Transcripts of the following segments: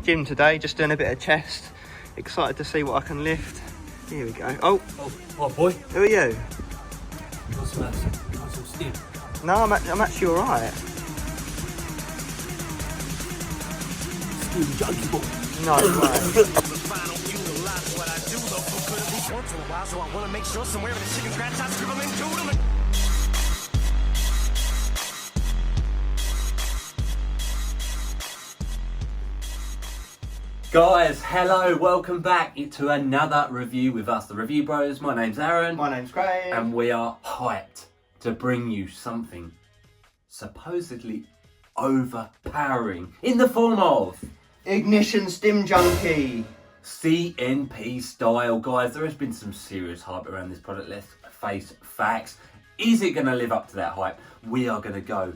Gym today, just doing a bit of chest. Excited to see what I can lift. Here we go. Oh boy. Who are you? You want some stim? No, I'm actually alright. Stim Junkie boy. No, right. Guys, hello, welcome back to another review with us, the Review Bros. My name's Aaron. My name's Craig. And we are hyped to bring you something supposedly overpowering in the form of Ignition Stim Junkie. CNP style. Guys, there has been some serious hype around this product. Let's face facts. Is it going to live up to that hype? We are going to go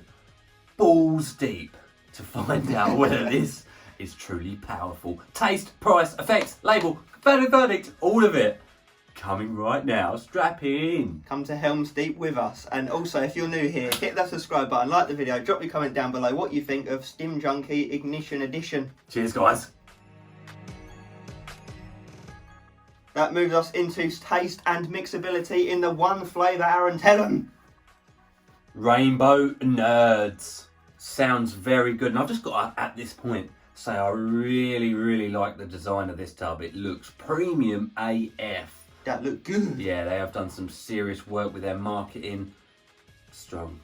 balls deep to find out whether this is truly powerful. Taste, price, effects, label, Final Verict, all of it coming right now. Strap in. Come to Helms Deep with us. And also, if you're new here, hit that subscribe button, like the video, drop your comment down below what you think of Stim Junkie Ignition Edition. Cheers, guys. That moves us into taste and mixability in the one flavour. Aaron, tell them. Rainbow Nerds. Sounds very good. And I've just got to, at this point, say I really like the design of this tub. It looks premium AF. That look good. Yeah, they have done some serious work with their marketing. Strong.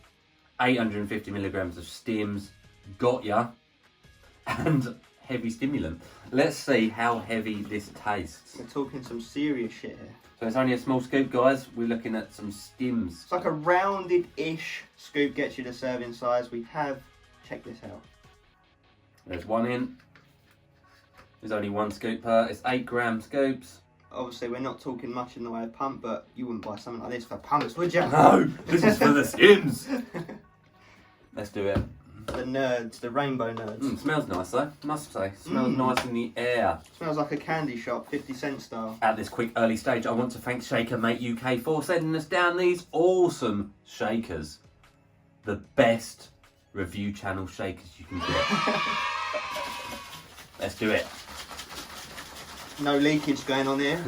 850 milligrams of stims. Got ya. And heavy stimulant. Let's see how heavy this tastes. We're talking some serious shit here. So it's only a small scoop, guys. We're looking at some stims. It's like a rounded-ish scoop, gets you the serving size. We have, check this out. There's one in. There's only one scoop per. It's 8 gram scoops. Obviously, we're not talking much in the way of pump, but you wouldn't buy something like this for pumps, would you? No, this is for the skims. Let's do it. The nerds, the rainbow nerds. Smells nice though, must say. Smells nice in the air. Smells like a candy shop, 50-cent style. At this quick early stage, I want to thank Shaker Mate UK for sending us down these awesome shakers. The best review channel shakers you can get. Let's do it. No leakage going on here.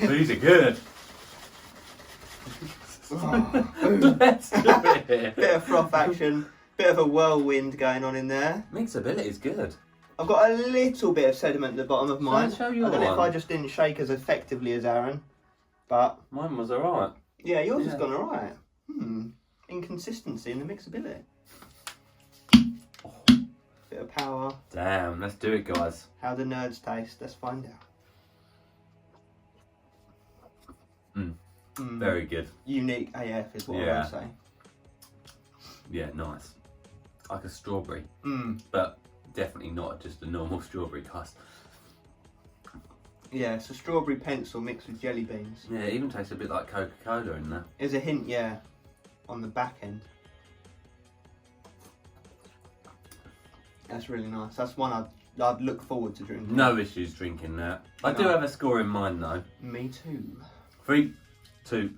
These are good. Let's do it. Bit of froth action, bit of a whirlwind going on in there. Mixability is good. I've got a little bit of sediment at the bottom of mine. Show you I don't know if one. I just didn't shake as effectively as Aaron, but Mine was alright. yeah, yours has gone alright. Inconsistency in the mixability. Bit of power. Damn, let's do it, guys. How the nerds taste, let's find out. Very good. Unique AF is what I Yeah. would say. Yeah, nice. Like a strawberry. But definitely not just a normal strawberry, guys. Yeah, it's a strawberry pencil mixed with jelly beans. Yeah, it even tastes a bit like Coca-Cola in there. There's a hint, yeah, on the back end. That's really nice. That's one I'd look forward to drinking. No issues drinking that. I do have a score in mind though. Me too. 3, 2,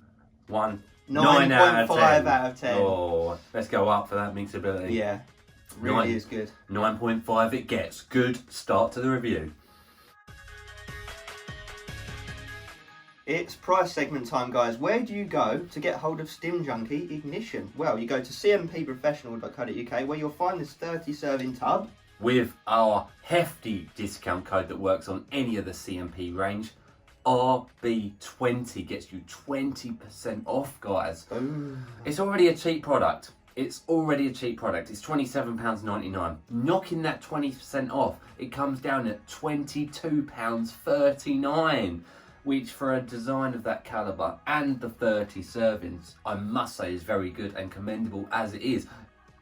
1. 9.5 out of 10. Oh, let's go up for that mixability. Yeah, really is good. 9.5 it gets. Good start to the review. It's price segment time, guys. Where do you go to get hold of Stim Junkie Ignition? Well, you go to cmpprofessional.co.uk where you'll find this 30 serving tub. With our hefty discount code that works on any of the CMP range, RB20 gets you 20% off, guys. Ooh. It's already a cheap product. It's £27.99. Knocking that 20% off, it comes down at £22.39. Which for a design of that calibre and the 30 servings, I must say is very good and commendable as it is.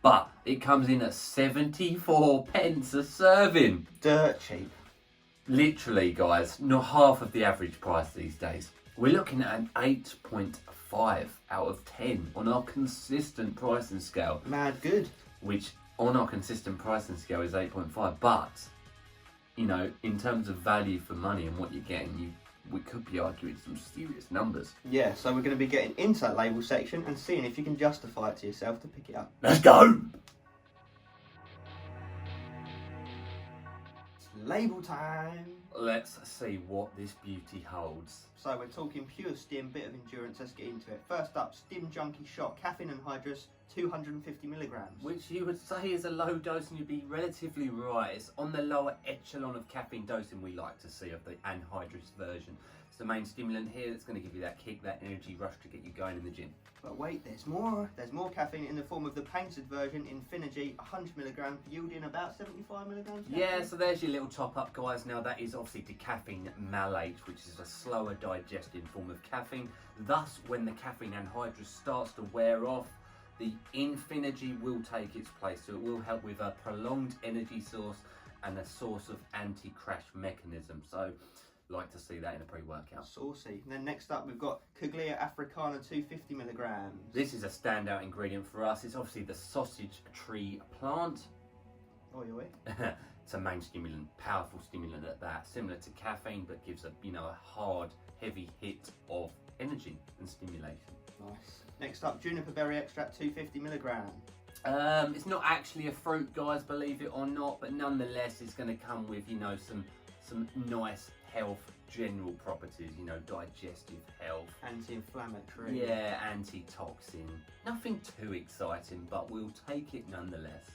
But it comes in at 74 pence a serving. Dirt cheap. Literally, guys, not half of the average price these days. We're looking at an 8.5 out of 10 on our consistent pricing scale. Mad good. Which on our consistent pricing scale is 8.5. But, you know, in terms of value for money and what you're getting, we could be arguing some serious numbers. Yeah, so we're going to be getting into that label section and seeing if you can justify it to yourself to pick it up. Let's go! label time. Let's see what this beauty holds. So we're talking pure stim, bit of endurance. Let's get into it. First up, Stim Junkie shot, caffeine anhydrous, 250 milligrams. Which you would say is a low dose, and you'd be relatively right. It's on the lower echelon of caffeine dosing we like to see of the anhydrous version. It's the main stimulant here that's going to give you that kick, that energy rush to get you going in the gym. But wait, there's more. There's more caffeine in the form of the painted version, Infinity, 100 milligrams, yielding about 75 milligrams. Yeah, so there's your little top up, guys. Now that is obviously decaffeine malate, which is a slower digesting form of caffeine. Thus, when the caffeine anhydrous starts to wear off, the Infinity will take its place. So it will help with a prolonged energy source and a source of anti-crash mechanism. So like to see that in a pre-workout. Saucy. And then next up we've got Coglia africana, 250 milligrams. This is a standout ingredient for us. It's obviously the sausage tree plant. Oh, you're It's a main stimulant, powerful stimulant at that. Similar to caffeine, but gives a a hard, heavy hit of energy and stimulation. Nice. Next up, juniper berry extract, 250 milligrams. It's not actually a fruit, guys, believe it or not, but nonetheless, it's going to come with some nice health general properties, digestive health, Anti-inflammatory. yeah, antitoxin. Nothing too exciting, but we'll take it nonetheless.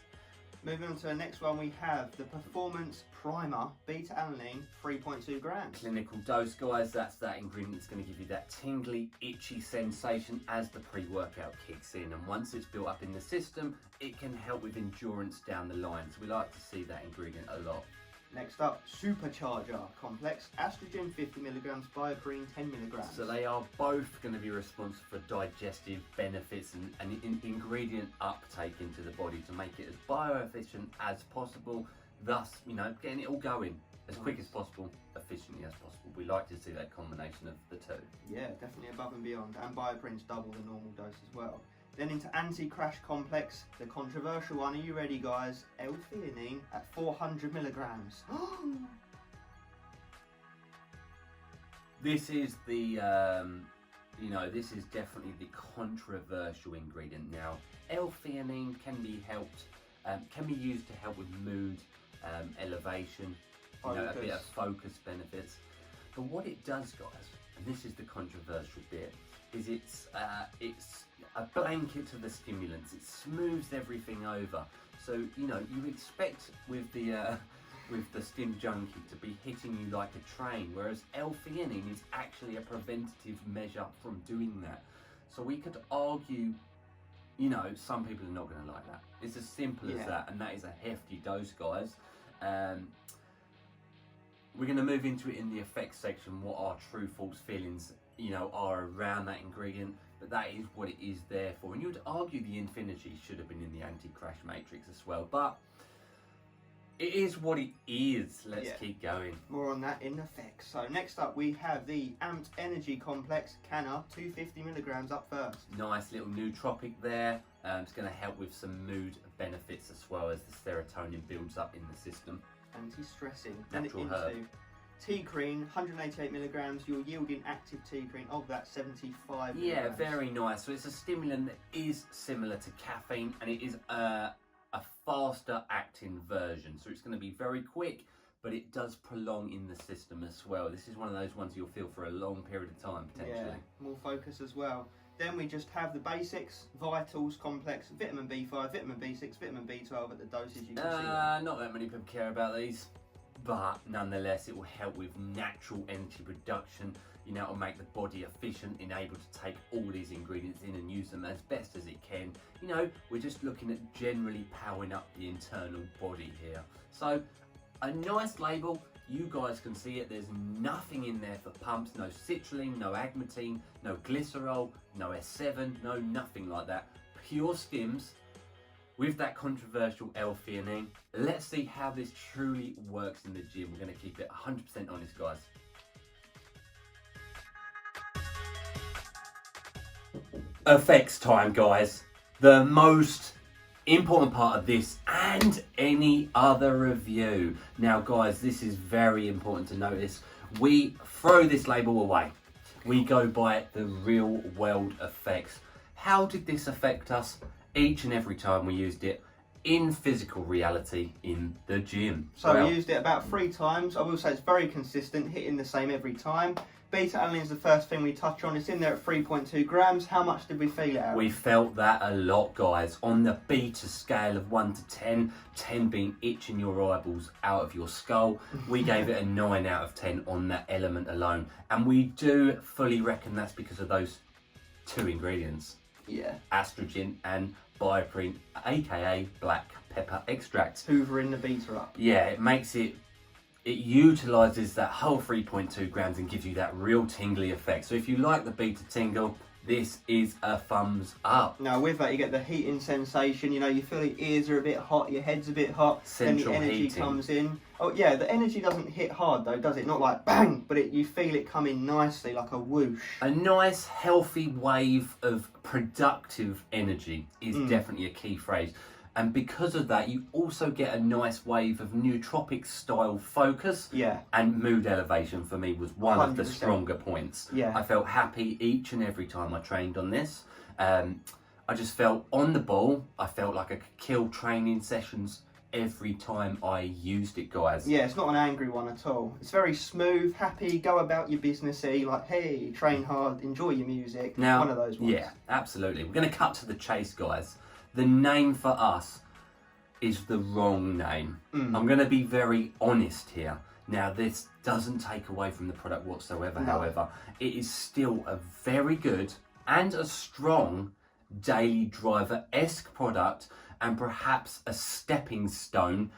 Moving on to the next one, we have the Performance Primer, beta-alanine, 3.2 grams. Clinical dose, guys, that's that ingredient that's going to give you that tingly, itchy sensation as the pre-workout kicks in. And once it's built up in the system, it can help with endurance down the line. So we like to see that ingredient a lot. Next up, Supercharger Complex, estrogen 50 milligrams, bioprene 10 milligrams. So they are both going to be responsible for digestive benefits and ingredient uptake into the body to make it as bioefficient as possible, thus, getting it all going as quick as possible, efficiently as possible. We like to see that combination of the two. Yeah, definitely above and beyond. And bioprene's double the normal dose as well. Then into anti-crash complex, the controversial one. Are you ready, guys? L-theanine at 400 milligrams. This is the, this is definitely the controversial ingredient now. L-theanine can be used to help with mood elevation, a bit of focus benefits. But what it does, guys, and this is the controversial bit, is it's a blanket to the stimulants. It smooths everything over. So you expect with the Stim Junkie to be hitting you like a train, whereas L-theanine is actually a preventative measure from doing that. So we could argue, some people are not going to like that. It's as simple as that, and that is a hefty dose, guys. We're going to move into it in the effects section, what our true false feelings are around that ingredient, but that is what it is there for. And you would argue the Infinity should have been in the anti-crash matrix as well, but it is what it is. Let's keep going. More on that in effects. So next up we have the Amped Energy Complex, Canna, 250 milligrams up first. Nice little nootropic there. It's going to help with some mood benefits as well as the serotonin builds up in the system. Anti-stressing. Natural then herb. Into T-cream, 188 milligrams. You're yielding active T-cream of that 75 Yeah, milligrams. very nice. So it's a stimulant that is similar to caffeine, and it is a faster acting version. So it's going to be very quick, but it does prolong in the system as well. This is one of those ones you'll feel for a long period of time, potentially. Yeah, more focus as well. Then we just have the basics, Vitals Complex, vitamin B5, vitamin B6, vitamin B12 at the doses you can see. Not that many people care about these, but nonetheless it will help with natural energy production. It'll make the body efficient and able to take all these ingredients in and use them as best as it can. We're just looking at generally powering up the internal body here. So a nice label. You guys can see it. There's nothing in there for pumps. No citrulline, no agmatine, no glycerol, no S7, no nothing like that. Pure stims with that controversial L-theanine. Let's see how this truly works in the gym. We're going to keep it 100% honest, guys. Effects time, guys. The most important part of this and any other review. Now, guys, this is very important to notice. We throw this label away. We go by the real world effects. How did this affect us each and every time we used it? in physical reality in the gym. So Well, we used it about 3 times. I will say it's very consistent, hitting the same every time. Beta alanine is the first thing we touch on. It's in there at 3.2 grams. How much did we feel it out? we felt that a lot, guys. On the beta scale of 1 to 10, 10 being itching your eyeballs out of your skull, we gave it a 9 out of 10 on that element alone. And we do fully reckon that's because of those 2 ingredients. Yeah. Estrogen and bioprene, aka black pepper extract. Hoovering the beta up. Yeah, it utilises that whole 3.2 grams and gives you that real tingly effect. So if you like the beta tingle, this is a thumbs up. Now with that you get the heating sensation, you know, you feel your ears are a bit hot, your head's a bit hot, Central then the energy heating. comes in. Oh yeah, the energy doesn't hit hard though, does it? Not like bang, but you feel it come in nicely, like a whoosh. A nice healthy wave of productive energy is definitely a key phrase. And because of that, you also get a nice wave of nootropic style focus. Yeah. And mood elevation for me was one of the 100%. stronger points. Yeah. I felt happy each and every time I trained on this. I just felt on the ball. I felt like I could kill training sessions every time I used it, guys. Yeah, it's not an angry one at all. It's very smooth, happy, go about your businessy, like, hey, train hard, enjoy your music. Now, one of those ones. yeah, absolutely. We're going to cut to the chase, guys. The name for us is the wrong name. I'm going to be very honest here. Now, this doesn't take away from the product whatsoever, No. however. It is still a very good and a strong daily driver-esque product, and perhaps a stepping stone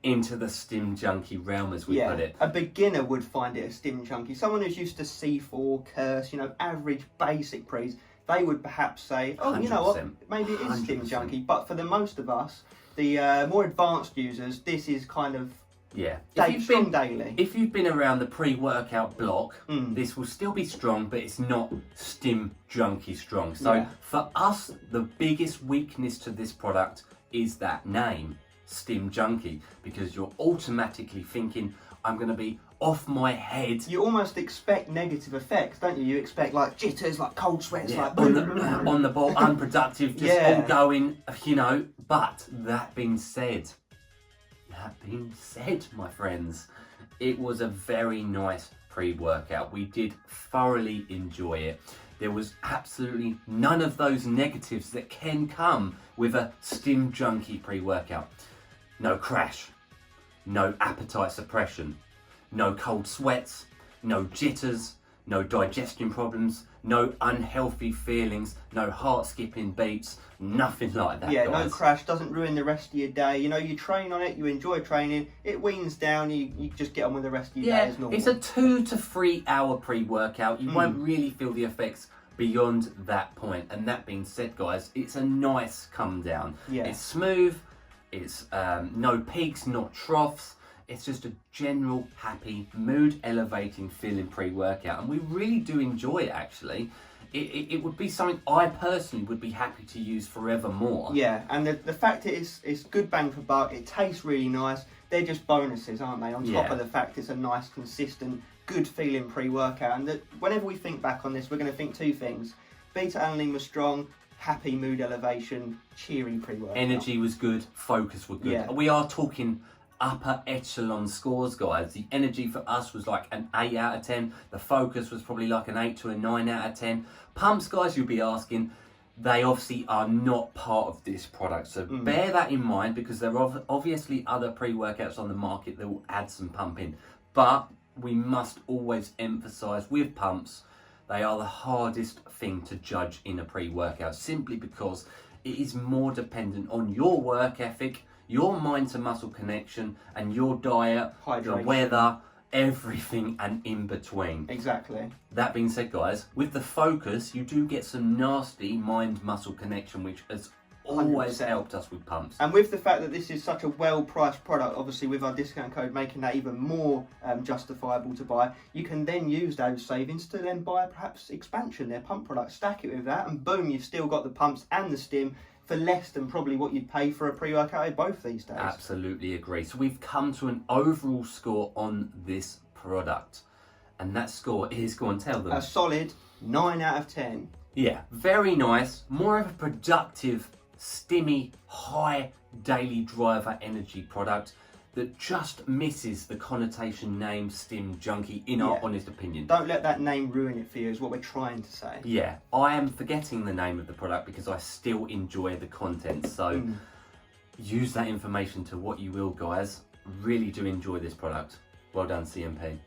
into the Stim Junkie realm, as we put it. A beginner would find it a Stim Junkie. Someone who's used to C4, curse, you know, average, basic pre's, they would perhaps say, oh, you know what, 100%. maybe it is Stim 100%. Junkie. But for the most of us, the more advanced users, this is kind of Yeah. strong daily. If you've been around the pre-workout block, this will still be strong, but it's not Stim Junkie strong. So Yeah. for us, the biggest weakness to this product is that name, Stim Junkie, because you're automatically thinking, I'm going to be off my head. You almost expect negative effects, don't you? You expect like jitters, like cold sweats, Yeah, like on the ball, unproductive, just Yeah. all going, you know. But that being said, my friends, it was a very nice pre-workout. We did thoroughly enjoy it. There was absolutely none of those negatives that can come with a Stim Junkie pre-workout. No crash, no appetite suppression, no cold sweats, no jitters, no digestion problems, no unhealthy feelings, no heart skipping beats, nothing like that, Yeah, guys. no crash, doesn't ruin the rest of your day. You know, you train on it, you enjoy training, it weans down, you just get on with the rest of your day as normal. It's a 2 to 3 hour pre-workout. You won't really feel the effects beyond that point. And that being said, guys, it's a nice come down. Yeah. It's smooth, it's no peaks, not troughs. It's just a general happy, mood elevating feeling pre-workout, and we really do enjoy it. Actually, it would be something I personally would be happy to use forevermore. Yeah, and the fact it's good bang for buck, it tastes really nice. They're just bonuses, aren't they? On top Yeah. of the fact it's a nice, consistent, good feeling pre-workout. And that whenever we think back on this, we're going to think 2 things: beta alanine was strong, happy mood elevation, cheery pre-workout. Energy was good, focus was good. Yeah. We are talking upper echelon scores, guys. The energy for us was like an 8 out of 10. The focus was probably like an 8 to a 9 out of 10. Pumps, guys, you'll be asking, they obviously are not part of this product. So bear that in mind, because there are obviously other pre-workouts on the market that will add some pumping. But we must always emphasize with pumps, they are the hardest thing to judge in a pre-workout, simply because it is more dependent on your work ethic, your mind to muscle connection, and your diet, the Hydration. weather, everything and in between. Exactly. That being said, guys, with the focus, you do get some nasty mind muscle connection, which has always 100%. helped us with pumps. And with the fact that this is such a well-priced product, obviously with our discount code making that even more justifiable to buy, you can then use those savings to then buy perhaps expansion, their pump product, stack it with that, and boom, you've still got the pumps and the stim for less than probably what you'd pay for a pre-workout both these days. Absolutely agree. So we've come to an overall score on this product, and that score is, go on, tell them. A solid 9 out of 10. Yeah, very nice. More of a productive stimmy, high daily driver energy product that just misses the connotation name Stim Junkie, in our honest opinion. Don't let that name ruin it for you, is what we're trying to say. Yeah, I am forgetting the name of the product because I still enjoy the content. So use that information to what you will, guys. Really do enjoy this product. Well done, CMP.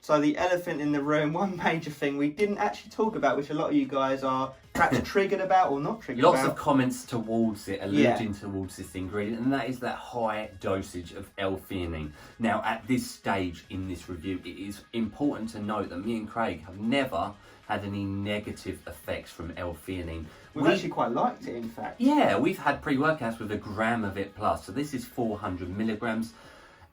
So the elephant in the room, one major thing we didn't actually talk about, which a lot of you guys are perhaps triggered about or not triggered Lots about. of comments towards it, alluding towards this ingredient, and that is that high dosage of L-theanine. Now, at this stage in this review, it is important to note that me and Craig have never had any negative effects from L-theanine. We've actually quite liked it, in fact. Yeah, we've had pre-workouts with 1 gram of it plus, so this is 400 milligrams.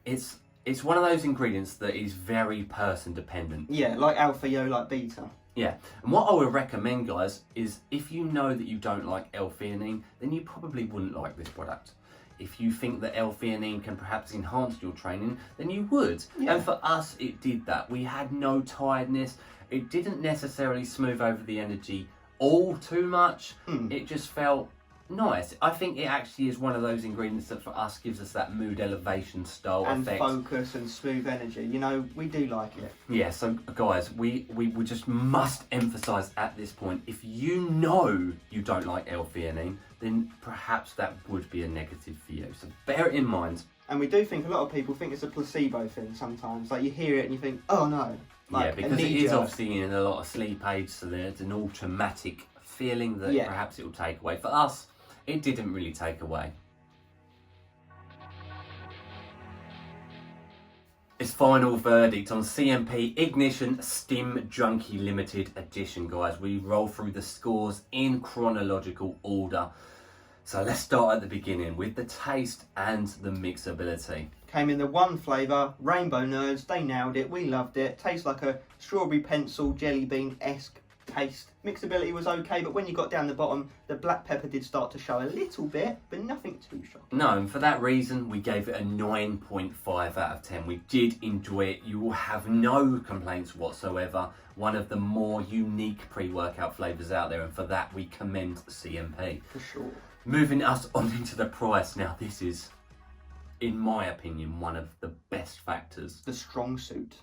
It's one of those ingredients that is very person dependent. Yeah, like alpha, yo, like beta. Yeah, and what I would recommend, guys, is if you know that you don't like L-theanine, then you probably wouldn't like this product. If you think that L-theanine can perhaps enhance your training, then you would. Yeah. And for us, it did that. We had no tiredness. It didn't necessarily smooth over the energy all too much. It just felt nice. I think it actually is one of those ingredients that for us gives us that mood elevation style effect. And focus and smooth energy. You know, we do like it. Yeah, so guys, we just must emphasise at this point, if you know you don't like L-theanine, then perhaps that would be a negative for you. So bear it in mind. And we do think a lot of people think it's a placebo thing sometimes. Like you hear it and you think, oh no. Like, yeah, because it is obviously in a lot of sleep aids, so there's an automatic feeling that perhaps it will take away. For us, it didn't really take away. It's Final Verdict on CMP Ignition Stim Junkie Limited Edition, guys. We roll through the scores in chronological order. So let's start at the beginning with the taste and the mixability. Came in the one flavour, Rainbow Nerds, they nailed it, we loved it. Tastes like a strawberry pencil, jelly bean-esque taste. Mixability was okay, but when you got down the bottom, the black pepper did start to show a little bit, but nothing too shocking. No, and for that reason, we gave it a 9.5 out of 10. We did enjoy it. You will have no complaints whatsoever. One of the more unique pre-workout flavours out there, and for that, we commend CMP. For sure. Moving us on into the price. Now, this is, in my opinion, one of the best factors. The strong suit.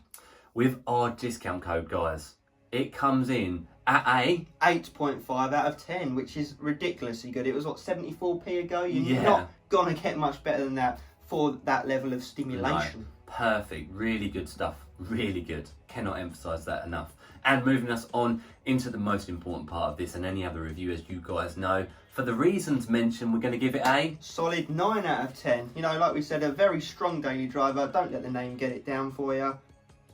With our discount code, guys, it comes in at a 8.5 out of 10, which is ridiculously good. It was what, 74p ago? You're Yeah. not gonna get much better than that for that level of stimulation. No, perfect, really good stuff, really good. Cannot emphasize that enough. And moving us on into the most important part of this and any other review, as you guys know, for the reasons mentioned, we're going to give it a solid 9 out of 10. You know, like we said, a very strong daily driver. Don't let the name get it down for you.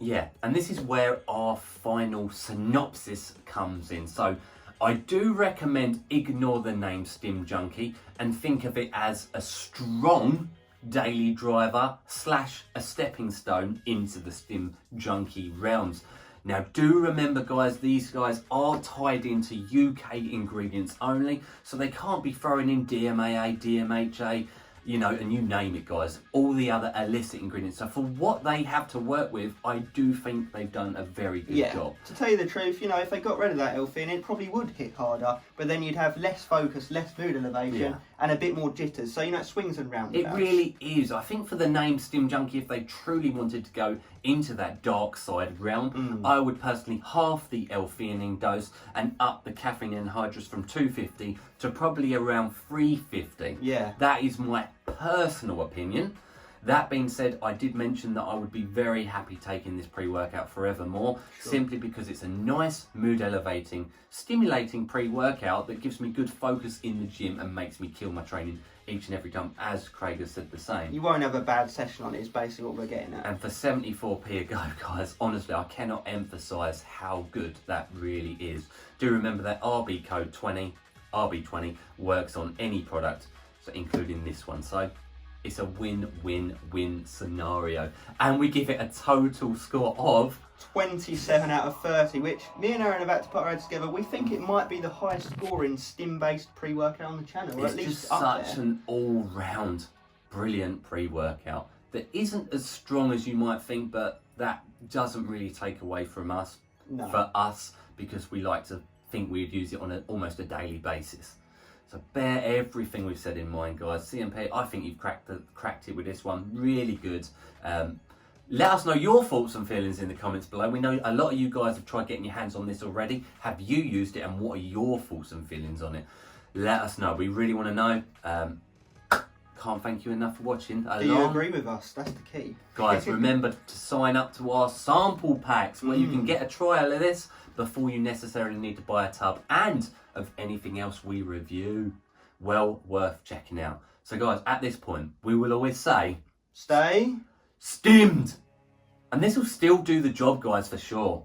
Yeah, and this is where our final synopsis comes in. So I do recommend ignore the name Stim Junkie and think of it as a strong daily driver / a stepping stone into the Stim Junkie realms. Now do remember, guys, these guys are tied into UK ingredients only, so they can't be throwing in DMAA, DMHA, you know, and you name it, guys, all the other illicit ingredients. So for what they have to work with, I do think they've done a very good job. To tell you the truth, you know, if they got rid of that L-theanine, it probably would hit harder, but then you'd have less focus, less mood elevation, and a bit more jitters. So, you know, it swings and roundabouts. It really is. I think for the name Stim Junkie, if they truly wanted to go into that dark side realm, I would personally halve the L-theanine dose and up the caffeine anhydrous from 250 to probably around 350. Yeah. That is my personal opinion. That being said, I did mention that I would be very happy taking this pre-workout forevermore, simply because it's a nice, mood-elevating, stimulating pre-workout that gives me good focus in the gym and makes me kill my training each and every time, as Craig has said the same. You won't have a bad session on it, is basically what we're getting at. And for 74p a go, guys, honestly, I cannot emphasise how good that really is. Do remember that RB code 20, RB20, works on any product, so including this one. So it's a win-win-win scenario. And we give it a total score of 27 out of 30, which me and Aaron have had to put our heads together. We think it might be the highest scoring stim-based pre-workout on the channel, or it's at least just up such there. an all-round brilliant pre-workout that isn't as strong as you might think, but that doesn't really take away from us, for us, because we like to think we'd use it on almost a daily basis. So bear everything we've said in mind, guys. CMP, I think you've cracked it with this one. Really good. Let us know your thoughts and feelings in the comments below. We know a lot of you guys have tried getting your hands on this already. Have you used it, and what are your thoughts and feelings on it? Let us know. We really want to know. Can't thank you enough for watching. Do you agree with us? That's the key. Guys, remember to sign up to our sample packs where you can get a trial of this before you necessarily need to buy a tub, and of anything else we review. Well worth checking out. So guys, at this point, we will always say, stay stimmed. And this will still do the job, guys, for sure.